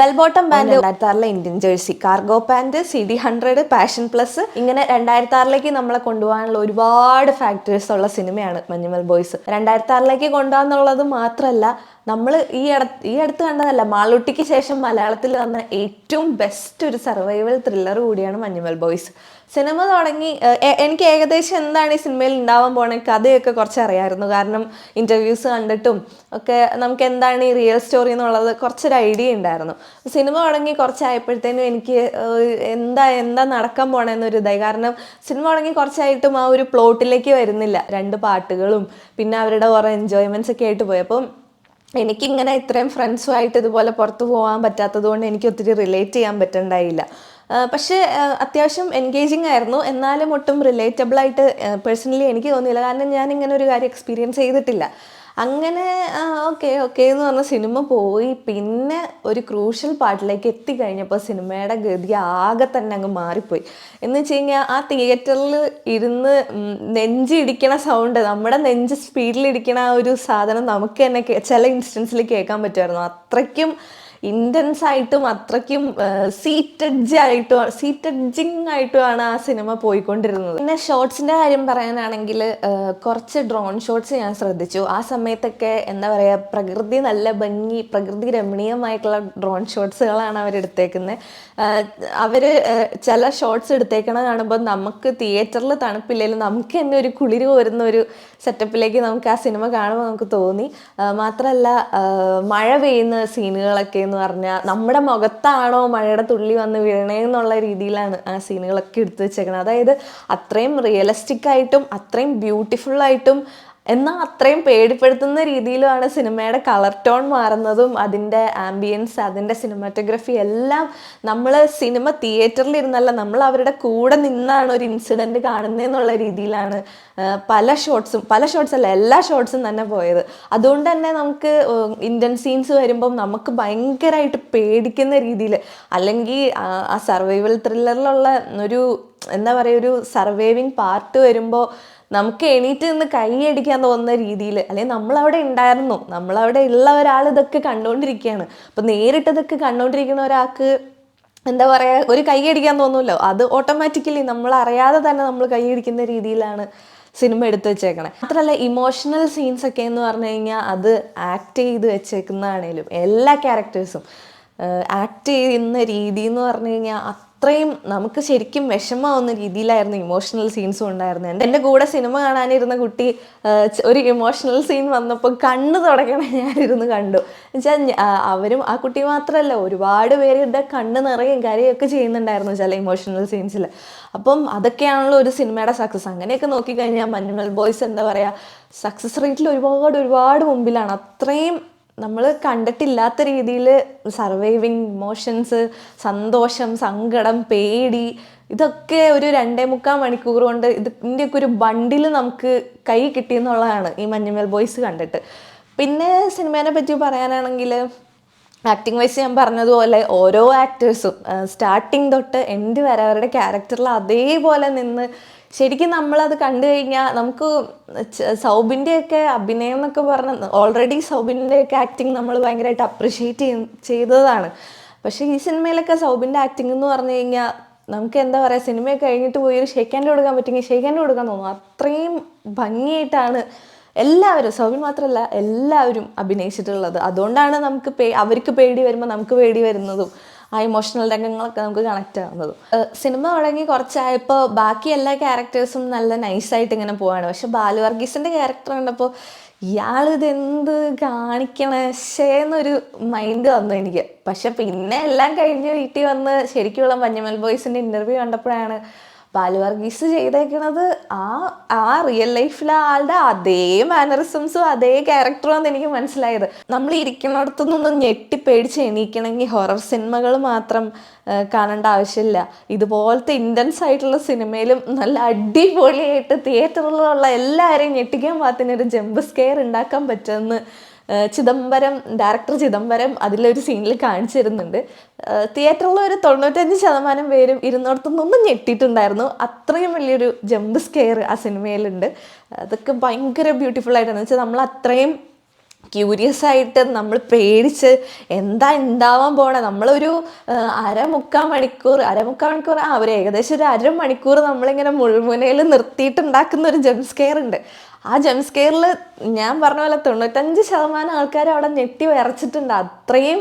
Bell bottom pant 2006 Indian jersey, cargo pant, CD100, passion plus, ഇങ്ങനെ 2006 നമ്മളെ കൊണ്ടുപോകാനുള്ള ഒരുപാട് ഫാക്ടേഴ്സ് ഉള്ള സിനിമയാണ് മഞ്ഞുമൽ ബോയ്സ്. 2006 കൊണ്ടുപോകാന്നുള്ളത് മാത്രമല്ല, നമ്മൾ ഈ അടുത്ത് കണ്ടതല്ല, മാളൂട്ടിക്ക് ശേഷം മലയാളത്തിൽ വന്ന ഏറ്റവും ബെസ്റ്റ് ഒരു സർവൈവൽ ത്രില്ലർ കൂടിയാണ് മഞ്ഞുമൽ ബോയ്സ്. സിനിമ തുടങ്ങി എനിക്ക് ഏകദേശം എന്താണ് ഈ സിനിമയിൽ ഉണ്ടാവാൻ പോണ കഥയൊക്കെ കുറച്ച് അറിയാമായിരുന്നു. കാരണം ഇൻ്റർവ്യൂസ് കണ്ടിട്ടും ഒക്കെ നമുക്ക് എന്താണ് ഈ റിയൽ സ്റ്റോറി എന്നുള്ളത് കുറച്ചൊരു ഐഡിയ ഉണ്ടായിരുന്നു. സിനിമ തുടങ്ങി കുറച്ചായപ്പോഴത്തേനും എനിക്ക് എന്താ നടക്കാൻ പോണെന്നൊരു ഇതായി. കാരണം സിനിമ തുടങ്ങി കുറച്ചായിട്ടും ആ ഒരു പ്ലോട്ടിലേക്ക് വരുന്നില്ല. 2 പാട്ടുകളും പിന്നെ അവരുടെ കുറേ എൻജോയ്മെൻറ്റ്സ് ഒക്കെ ആയിട്ട് പോയി. അപ്പം എനിക്കിങ്ങനെ ഇത്രയും ഫ്രണ്ട്സുമായിട്ട് ഇതുപോലെ പുറത്ത് പോകാൻ പറ്റാത്തത് കൊണ്ട് എനിക്ക് ഒത്തിരി റിലേറ്റ് ചെയ്യാൻ പറ്റുന്നുണ്ടായില്ല. പക്ഷേ അത്യാവശ്യം എൻഗേജിങ് ആയിരുന്നു. എന്നാലും ഒട്ടും റിലേറ്റബിളായിട്ട് പേഴ്സണലി എനിക്ക് തോന്നിയില്ല. കാരണം ഞാനിങ്ങനെ ഒരു കാര്യം എക്സ്പീരിയൻസ് ചെയ്തിട്ടില്ല. അങ്ങനെ ഓക്കെ എന്ന് പറഞ്ഞ സിനിമ പോയി. പിന്നെ ഒരു ക്രൂഷ്യൽ പാർട്ടിലേക്ക് എത്തിക്കഴിഞ്ഞപ്പോൾ സിനിമയുടെ ഗതി ആകെ തന്നെ അങ്ങ് മാറിപ്പോയി. എന്ന് വെച്ച് കഴിഞ്ഞാൽ ആ തിയേറ്ററിൽ ഇരുന്ന് നെഞ്ചിടിക്കണ സൗണ്ട്, നമ്മുടെ നെഞ്ച് സ്പീഡിലിടിക്കണ ആ ഒരു സാധനം നമുക്ക് തന്നെ ചില ഇൻസ്റ്റൻസിൽ കേൾക്കാൻ പറ്റുമായിരുന്നു. അത്രയ്ക്കും ഇൻറ്റൻസ് ആയിട്ടും അത്രയ്ക്കും സീറ്റഡ്ജിങ് ആയിട്ടുമാണ് ആ സിനിമ പോയിക്കൊണ്ടിരുന്നത്. പിന്നെ ഷോർട്സിൻ്റെ കാര്യം പറയാനാണെങ്കിൽ കുറച്ച് ഡ്രോൺ ഷോട്ട്സ് ഞാൻ ശ്രദ്ധിച്ചു. ആ സമയത്തൊക്കെ എന്താ പറയുക, പ്രകൃതി നല്ല ഭംഗി, പ്രകൃതി രമണീയമായിട്ടുള്ള ഡ്രോൺ ഷോട്ട്സുകളാണ് അവരെടുത്തേക്കുന്നത്. അവർ ചില ഷോട്ട്സ് എടുത്തേക്കണ കാണുമ്പോൾ നമുക്ക് തിയേറ്ററിൽ തണുപ്പില്ലെങ്കിലും നമുക്ക് തന്നെ ഒരു കുളിര് വരുന്ന ഒരു സെറ്റപ്പിലേക്ക് നമുക്ക് ആ സിനിമ കാണുമ്പോൾ നമുക്ക് തോന്നി. മാത്രമല്ല മഴ പെയ്യുന്ന സീനുകളൊക്കെ എന്ന് പറഞ്ഞാൽ നമ്മുടെ മുഖത്താണോ മഴയുടെ തുള്ളി വന്ന് വീഴണേന്നുള്ള രീതിയിലാണ് ആ സീനുകളൊക്കെ എടുത്തു വെച്ചേക്കുന്നത്. അതായത് അത്രയും റിയലിസ്റ്റിക് ആയിട്ടും അത്രയും ബ്യൂട്ടിഫുള്ളായിട്ടും എന്നാൽ അത്രയും പേടിപ്പെടുത്തുന്ന രീതിയിലുമാണ് സിനിമയുടെ കളർ ടോൺ മാറുന്നതും അതിൻ്റെ ആംബിയൻസ്, അതിൻ്റെ സിനിമാറ്റോഗ്രഫി എല്ലാം. നമ്മൾ സിനിമ തിയേറ്ററിൽ ഇരുന്നല്ല, നമ്മൾ അവരുടെ കൂടെ നിന്നാണ് ഒരു ഇൻസിഡൻറ്റ് കാണുന്നതെന്നുള്ള രീതിയിലാണ് പല ഷോട്ട്സ് അല്ല, എല്ലാ ഷോട്ട്സും തന്നെ പോയത്. അതുകൊണ്ട് തന്നെ നമുക്ക് ഇന്ത്യൻ സീൻസ് വരുമ്പം നമുക്ക് ഭയങ്കരമായിട്ട് പേടിക്കുന്ന രീതിയിൽ, അല്ലെങ്കിൽ ആ സർവൈവൽ ത്രില്ലറിലുള്ള ഒരു എന്താ പറയുക, ഒരു സർവൈവിങ് പാർട്ട് വരുമ്പോൾ നമുക്ക് എണീറ്റ് നിന്ന് കൈയടിക്കാൻ തോന്നുന്ന രീതിയിൽ, അല്ലെങ്കിൽ നമ്മളവിടെ ഉണ്ടായിരുന്നു, നമ്മളവിടെ ഉള്ള ഒരാൾ ഇതൊക്കെ കണ്ടുകൊണ്ടിരിക്കുകയാണ്. അപ്പം നേരിട്ട് ഇതൊക്കെ കണ്ടുകൊണ്ടിരിക്കുന്ന ഒരാൾക്ക് എന്താ പറയുക, ഒരു കൈയടിക്കാൻ തോന്നുമല്ലോ, അത് ഓട്ടോമാറ്റിക്കലി നമ്മൾ അറിയാതെ തന്നെ നമ്മൾ കൈയടിക്കുന്ന രീതിയിലാണ് സിനിമ എടുത്തു വെച്ചേക്കണേ. മാത്രമല്ല ഇമോഷണൽ സീൻസ് ഒക്കെ എന്ന് പറഞ്ഞു കഴിഞ്ഞാൽ അത് ആക്ട് ചെയ്ത് വെച്ചേക്കുന്നതാണേലും എല്ലാ ക്യാരക്ടേഴ്സും ആക്ട് ചെയ്യുന്ന രീതി എന്ന് പറഞ്ഞു കഴിഞ്ഞാൽ അത്രയും നമുക്ക് ശരിക്കും വിഷമാവുന്ന രീതിയിലായിരുന്നു ഇമോഷണൽ സീൻസും ഉണ്ടായിരുന്നത്. എൻ്റെ കൂടെ സിനിമ കാണാനിരുന്ന കുട്ടി ഒരു ഇമോഷണൽ സീൻ വന്നപ്പോൾ കണ്ണ് തുടങ്ങണ ഞാനിരുന്ന് കണ്ടു. എന്നുവെച്ചാൽ അവരും ആ കുട്ടി മാത്രമല്ല, ഒരുപാട് പേരുടെ കണ്ണ് നിറയും കരയൊക്കെ ചെയ്യുന്നുണ്ടായിരുന്നു ചില ഇമോഷണൽ സീൻസിൽ. അപ്പം അതൊക്കെയാണല്ലോ ഒരു സിനിമയുടെ സക്സസ്. അങ്ങനെയൊക്കെ നോക്കിക്കഴിഞ്ഞാൽ മഞ്ഞുമൽ ബോയ്സ് എന്താ പറയുക, സക്സസ് റേറ്റിൽ ഒരുപാട് മുമ്പിലാണ്. അത്രയും നമ്മൾ കണ്ടിട്ടില്ലാത്ത രീതിയിൽ സർവൈവിങ് ഇമോഷൻസ്, സന്തോഷം, സങ്കടം, പേടി, ഇതൊക്കെ ഒരു 2.25 മണിക്കൂർ കൊണ്ട് ഇതിൻ്റെയൊക്കെ ഒരു ബണ്ടിൽ നമുക്ക് കൈ കിട്ടിയെന്നുള്ളതാണ് ഈ മഞ്ഞുമൽ ബോയ്സ് കണ്ടിട്ട്. പിന്നെ സിനിമേനെ പറ്റി പറയാനാണെങ്കിൽ ആക്ടിങ് വൈസ് ഞാൻ പറഞ്ഞതുപോലെ ഓരോ ആക്ടേഴ്സും സ്റ്റാർട്ടിങ് തൊട്ട് എൻഡ് വരെ അവരുടെ ക്യാരക്ടറിൽ അതേപോലെ നിന്ന് ശരിക്കും നമ്മളത് കണ്ടു കഴിഞ്ഞാൽ നമുക്ക് സൗബിൻ്റെയൊക്കെ അഭിനയം എന്നൊക്കെ പറഞ്ഞാൽ ഓൾറെഡി സൗബിൻ്റെയൊക്കെ ആക്ടിങ് നമ്മൾ ഭയങ്കരമായിട്ട് അപ്രിഷ്യേറ്റ് ചെയ്തതാണ്. പക്ഷേ ഈ സിനിമയിലൊക്കെ സൗബിൻ്റെ ആക്ടിങ് എന്ന് പറഞ്ഞു കഴിഞ്ഞാൽ നമുക്ക് എന്താ പറയുക, സിനിമയൊക്കെ കഴിഞ്ഞിട്ട് പോയി ഒരു ഷേക്ക് ഹാൻഡ് കൊടുക്കാൻ പറ്റുമെങ്കിൽ ഷേക്ക് ഹാൻഡ് കൊടുക്കാൻ തോന്നും. അത്രയും ഭംഗിയായിട്ടാണ് എല്ലാവരും, സൗബിൻ മാത്രമല്ല എല്ലാവരും അഭിനയിച്ചിട്ടുള്ളത്. അതുകൊണ്ടാണ് നമുക്ക് അവർക്ക് പേടി വരുമ്പോൾ നമുക്ക് പേടി വരുന്നതും ആ ഇമോഷണൽ രംഗങ്ങളൊക്കെ നമുക്ക് കണക്റ്റ് ആവുന്നതും. സിനിമ തുടങ്ങി കുറച്ചായപ്പോൾ ബാക്കി എല്ലാ ക്യാരക്ടേഴ്സും നല്ല നൈസായിട്ട് ഇങ്ങനെ പോവാണ്. പക്ഷെ ബാലു വർഗീസിൻ്റെ ക്യാരക്ടർ കണ്ടപ്പോൾ ഇയാളിതെന്ത് കാണിക്കണേന്നൊരു മൈൻഡ് വന്നു എനിക്ക്. പക്ഷെ പിന്നെ എല്ലാം കഴിഞ്ഞ് വീട്ടിൽ വന്ന് ശരിക്കുള്ള മഞ്ഞുമൽ ബോയ്സിൻ്റെ ഇൻ്റർവ്യൂ കണ്ടപ്പോഴാണ് ബാലു വർഗീസ് ചെയ്തേക്കണത് ആ റിയൽ ലൈഫിലെ ആളുടെ അതേ മാനറിസംസും അതേ ക്യാരക്ടറും എന്ന് എനിക്ക് മനസ്സിലായത്. നമ്മൾ ഇരിക്കുന്നിടത്തു നിന്നും ഞെട്ടിപ്പേടിച്ച് എണീക്കണമെങ്കിൽ ഹൊറർ സിനിമകൾ മാത്രം കാണേണ്ട ആവശ്യമില്ല. ഇതുപോലത്തെ ഇൻറ്റൻസ് ആയിട്ടുള്ള സിനിമയിലും നല്ല അടിപൊളിയായിട്ട് തിയേറ്ററിലുള്ള എല്ലാവരെയും ഞെട്ടിക്കാൻ പാകത്തിനൊരു ജമ്പ് സ്കെയർ ഉണ്ടാക്കാൻ പറ്റുമെന്ന് ഡയറക്ടർ ചിദംബരം അതിലൊരു സീനിൽ കാണിച്ചു തരുന്നുണ്ട്. തിയേറ്ററിൽ ഒരു 95% പേരും ഇരുന്നിടത്തുനിന്നൊന്നും ഞെട്ടിയിട്ടുണ്ടായിരുന്നു. അത്രയും വലിയൊരു ജമ്പ് സ്കെയർ ആ സിനിമയിലുണ്ട്. അതൊക്കെ ഭയങ്കര ബ്യൂട്ടിഫുൾ ആയിട്ടാണ് വെച്ചാൽ നമ്മൾ അത്രയും ക്യൂരിയസ് ആയിട്ട് നമ്മൾ പേടിച്ച് എന്താ ഉണ്ടാവാൻ പോണേ, നമ്മളൊരു അരമുക്കാൽ മണിക്കൂർ ഒരു ഏകദേശം ഒരു അരമണിക്കൂർ നമ്മളിങ്ങനെ മുൾമുനയിൽ നിർത്തിയിട്ടുണ്ടാക്കുന്ന ഒരു ജംപ് സ്കെയർ ഉണ്ട്. ആ ജംപ് സ്കെയറിൽ ഞാൻ പറഞ്ഞ പോലെ 95% ആൾക്കാർ അവിടെ ഞെട്ടി വിറച്ചിട്ടുണ്ട്. അത്രയും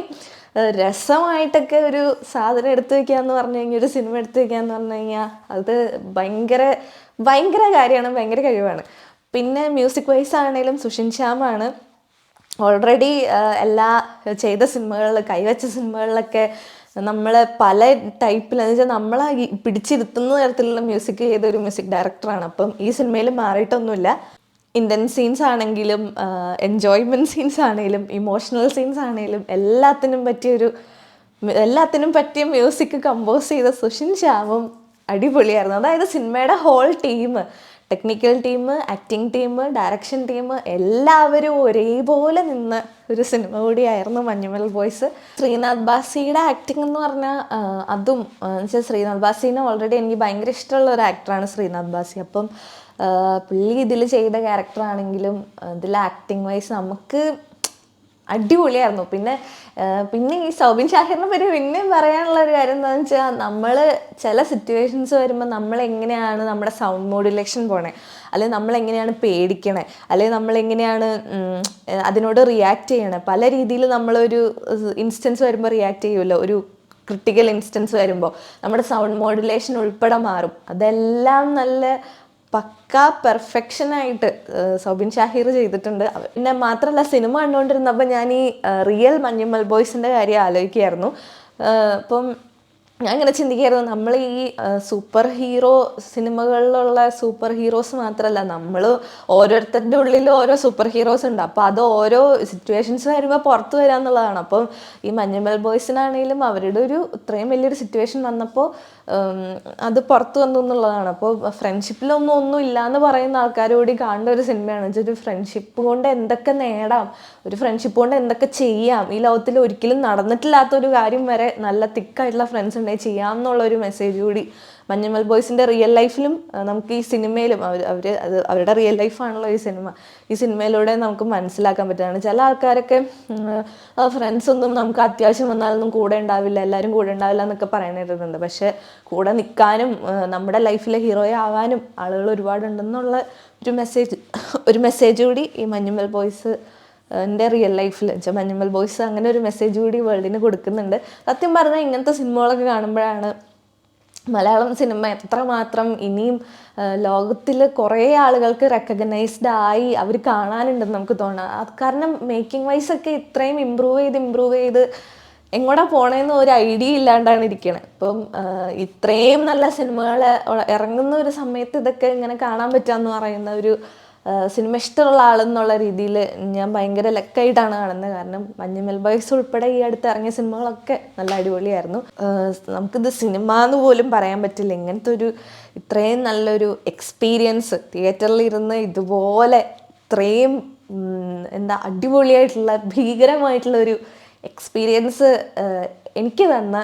രസമായിട്ടൊക്കെ ഒരു സാധനം എടുത്തു വെക്കുക എന്ന് പറഞ്ഞു കഴിഞ്ഞാൽ, ഒരു സിനിമ എടുത്തു വെക്കുക എന്ന് പറഞ്ഞു കഴിഞ്ഞാൽ അത് ഭയങ്കര ഭയങ്കര കാര്യമാണ്, ഭയങ്കര കഴിവാണ്. പിന്നെ മ്യൂസിക് വൈസ് ആണെങ്കിലും സുഷിൻ ശ്യാമാണ് ഓൾറെഡി എല്ലാ ചെയ്ത സിനിമകളിൽ, കൈവച്ച സിനിമകളിലൊക്കെ നമ്മൾ പല ടൈപ്പിൽ എന്ന് വെച്ചാൽ നമ്മളെ പിടിച്ചിരുത്തുന്ന തരത്തിലുള്ള മ്യൂസിക് ചെയ്ത ഒരു മ്യൂസിക് ഡയറക്ടറാണ്. അപ്പം ഈ സിനിമയിൽ മാറിയിട്ടൊന്നുമില്ല. ഇന്ത്യൻ സീൻസ് ആണെങ്കിലും എൻജോയ്മെൻറ്റ് സീൻസ് ആണെങ്കിലും ഇമോഷണൽ സീൻസ് ആണെങ്കിലും എല്ലാത്തിനും പറ്റിയ മ്യൂസിക് കമ്പോസ് ചെയ്ത സുഷിൻ ശ്യാമും അടിപൊളിയായിരുന്നു. അതായത് സിനിമയുടെ whole team, technical team, acting team, direction team എല്ലാവരും ഒരേപോലെ നിന്ന ഒരു സിനിമ കൂടിയായിരുന്നു മഞ്ഞുമൽ ബോയ്സ്. ശ്രീനാഥ് ബാസിയുടെ ആക്ടിങ് എന്ന് പറഞ്ഞാൽ അതും എന്നുവെച്ചാൽ ശ്രീനാഥ് ബാസിനെ ഓൾറെഡി എനിക്ക് ഭയങ്കര ഇഷ്ടമുള്ള ഒരു ആക്ടറാണ് ശ്രീനാഥ് ബാസി. അപ്പം പുള്ളി ഇതിൽ ചെയ്ത ക്യാരക്ടറാണെങ്കിലും ഇതിൽ ആക്ടിങ് വൈസ് നമുക്ക് അടിപൊളിയായിരുന്നു. പിന്നെ ഈ സൗബിൻ ഷാഹിറിനെ പറ്റി പിന്നെയും പറയാനുള്ള ഒരു കാര്യം എന്താണെന്ന് വെച്ചാൽ, നമ്മൾ ചില സിറ്റുവേഷൻസ് വരുമ്പോൾ നമ്മളെങ്ങനെയാണ് നമ്മുടെ സൗണ്ട് മോഡുലേഷൻ പോണേ, അല്ലെങ്കിൽ നമ്മളെങ്ങനെയാണ് പേടിക്കണേ, അല്ലെങ്കിൽ നമ്മളെങ്ങനെയാണ് അതിനോട് റിയാക്ട് ചെയ്യണേ. പല രീതിയിൽ നമ്മളൊരു ഇൻസ്റ്റൻസ് വരുമ്പോൾ റിയാക്ട് ചെയ്യുമല്ലോ, ഒരു ക്രിട്ടിക്കൽ ഇൻസ്റ്റൻസ് വരുമ്പോൾ നമ്മുടെ സൗണ്ട് മോഡുലേഷൻ ഉൾപ്പെടെ മാറും. അതെല്ലാം നല്ല പക്കാ പെർഫെക്ഷനായിട്ട് സൗബിൻ ഷാഹിർ ചെയ്തിട്ടുണ്ട്. പിന്നെ മാത്രമല്ല, സിനിമ കണ്ടുകൊണ്ടിരുന്നപ്പോൾ ഞാൻ ഈ റിയൽ മഞ്ഞുമൽ ബോയ്സിൻ്റെ കാര്യം ആലോചിക്കുകയായിരുന്നു. അപ്പം ഞാൻ ഇങ്ങനെ ചിന്തിക്കുകയായിരുന്നു, നമ്മൾ ഈ സൂപ്പർ ഹീറോ സിനിമകളിലുള്ള സൂപ്പർ ഹീറോസ് മാത്രമല്ല, നമ്മൾ ഓരോരുത്തരുടെ ഉള്ളിൽ ഓരോ സൂപ്പർ ഹീറോസ് ഉണ്ട്. അപ്പോൾ അത് ഓരോ സിറ്റുവേഷൻസ് വരുമ്പോൾ പുറത്ത് വരാമെന്നുള്ളതാണ്. അപ്പം ഈ മഞ്ഞുമൽ ബോയ്സിനാണെങ്കിലും അവരുടെ ഒരു ഇത്രയും വലിയൊരു സിറ്റുവേഷൻ വന്നപ്പോൾ അത് പുറത്ത് വന്നു എന്നുള്ളതാണ്. അപ്പോൾ ഒന്നും ഇല്ല എന്ന് പറയുന്ന ആൾക്കാരോട് കാണേണ്ട ഒരു സിനിമയാണ്. ഒരു ഫ്രണ്ട്ഷിപ്പ് കൊണ്ട് എന്തൊക്കെ നേടാം, ഒരു ഫ്രണ്ട്ഷിപ്പ് കൊണ്ട് എന്തൊക്കെ ചെയ്യാം, ഈ ലോകത്തിൽ ഒരിക്കലും നടന്നിട്ടില്ലാത്തൊരു കാര്യം വരെ നല്ല തിക്കായിട്ടുള്ള ഫ്രണ്ട്സ് ഉണ്ടെങ്കിൽ ചെയ്യാം എന്നുള്ളൊരു മെസ്സേജ് കൂടി മഞ്ഞുമൽ ബോയ്സിൻ്റെ റിയൽ ലൈഫിലും നമുക്ക് ഈ സിനിമയിലും അവരുടെ റിയൽ ലൈഫാണല്ലോ ഈ സിനിമയിലൂടെ നമുക്ക് മനസ്സിലാക്കാൻ പറ്റുന്നതാണ്. ചില ആൾക്കാരൊക്കെ ഫ്രണ്ട്സൊന്നും നമുക്ക് അത്യാവശ്യം വന്നാലൊന്നും കൂടെ ഉണ്ടാവില്ല, എല്ലാവരും കൂടെ ഉണ്ടാവില്ല എന്നൊക്കെ പറയാനായിട്ടുണ്ട്. പക്ഷേ കൂടെ നിൽക്കാനും നമ്മുടെ ലൈഫിലെ ഹീറോയെ ആവാനും ആളുകൾ ഒരുപാടുണ്ടെന്നുള്ള ഒരു മെസ്സേജ് കൂടി ഈ മഞ്ഞുമൽ ബോയ്സ് എൻ്റെ റിയൽ ലൈഫിൽ വെച്ചാൽ മഞ്ഞുമൽ ബോയ്സ് അങ്ങനെ ഒരു മെസ്സേജ് കൂടി വേൾഡിന് കൊടുക്കുന്നുണ്ട്. സത്യം പറഞ്ഞാൽ ഇങ്ങനത്തെ സിനിമകളൊക്കെ കാണുമ്പോഴാണ് മലയാളം സിനിമ എത്രമാത്രം ഇനിയും ലോകത്തിൽ കുറേ ആളുകൾക്ക് റെക്കഗ്നൈസ്ഡ് ആയി അവർ കാണാനുണ്ടെന്ന് നമുക്ക് തോന്നാം. കാരണം മേക്കിംഗ് വൈസ് ഒക്കെ ഇത്രയും ഇമ്പ്രൂവ് ചെയ്ത് എങ്ങോട്ടാ പോണേന്ന് ഒരു ഐഡിയ ഇല്ലാണ്ടാണ് ഇരിക്കണത്. ഇപ്പം ഇത്രയും നല്ല സിനിമകൾ ഇറങ്ങുന്ന ഒരു സമയത്ത് ഇതൊക്കെ ഇങ്ങനെ കാണാൻ പറ്റുകയെന്ന് പറയുന്ന ഒരു സിനിമ ഇഷ്ടമുള്ള ആളെന്നുള്ള രീതിയിൽ ഞാൻ ഭയങ്കര ലക്കായിട്ടാണ് കാണുന്നത്. കാരണം മഞ്ഞുമൽ ബോയ്സ് ഉൾപ്പെടെ ഈ അടുത്ത് ഇറങ്ങിയ സിനിമകളൊക്കെ നല്ല അടിപൊളിയായിരുന്നു. നമുക്കിത് സിനിമ എന്ന് പോലും പറയാൻ പറ്റില്ല. ഇങ്ങനത്തെ ഇത്രയും നല്ലൊരു എക്സ്പീരിയൻസ് തിയേറ്ററിൽ ഇരുന്ന് ഇതുപോലെ ഇത്രയും അടിപൊളിയായിട്ടുള്ള ഭീകരമായിട്ടുള്ള ഒരു എക്സ്പീരിയൻസ് എനിക്ക് തന്ന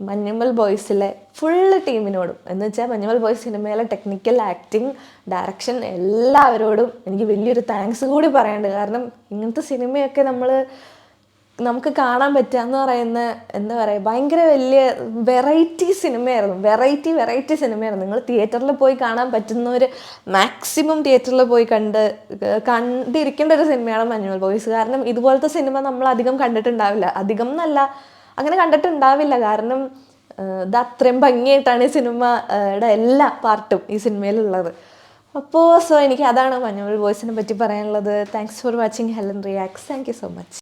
മഞ്ഞുമൽ ബോയ്സിലെ ഫുള്ള് ടീമിനോടും, എന്ന് വെച്ചാൽ മഞ്ഞുമൽ ബോയ്സ് സിനിമയിലെ ടെക്നിക്കൽ, ആക്ടിങ്, ഡയറക്ഷൻ എല്ലാവരോടും എനിക്ക് വലിയൊരു താങ്ക്സ് കൂടി പറയാനുണ്ട്. കാരണം ഇങ്ങനത്തെ സിനിമയൊക്കെ നമുക്ക് കാണാൻ പറ്റുക എന്ന് പറയുന്ന ഭയങ്കര വലിയ വെറൈറ്റി സിനിമയായിരുന്നു. നിങ്ങൾ തിയേറ്ററിൽ പോയി കാണാൻ പറ്റുന്നവർ മാക്സിമം തിയേറ്ററിൽ പോയി കണ്ടിരിക്കേണ്ട ഒരു സിനിമയാണ് മഞ്ഞുമൽ ബോയ്സ്. കാരണം ഇതുപോലത്തെ സിനിമ നമ്മൾ അധികം കണ്ടിട്ടുണ്ടാവില്ല. അധികം എന്നല്ല, അങ്ങനെ കണ്ടിട്ടുണ്ടാവില്ല. കാരണം ഇത് അത്രയും ഭംഗിയായിട്ടാണ് ഈ സിനിമയുടെ എല്ലാ പാർട്ടും ഈ സിനിമയിലുള്ളത്. അപ്പോൾ എനിക്ക് അതാണ് മഞ്ഞുമൽ ബോയ്സിനെ പറ്റി പറയാനുള്ളത്. Thanks for watching Helen reacts. Thank you so much.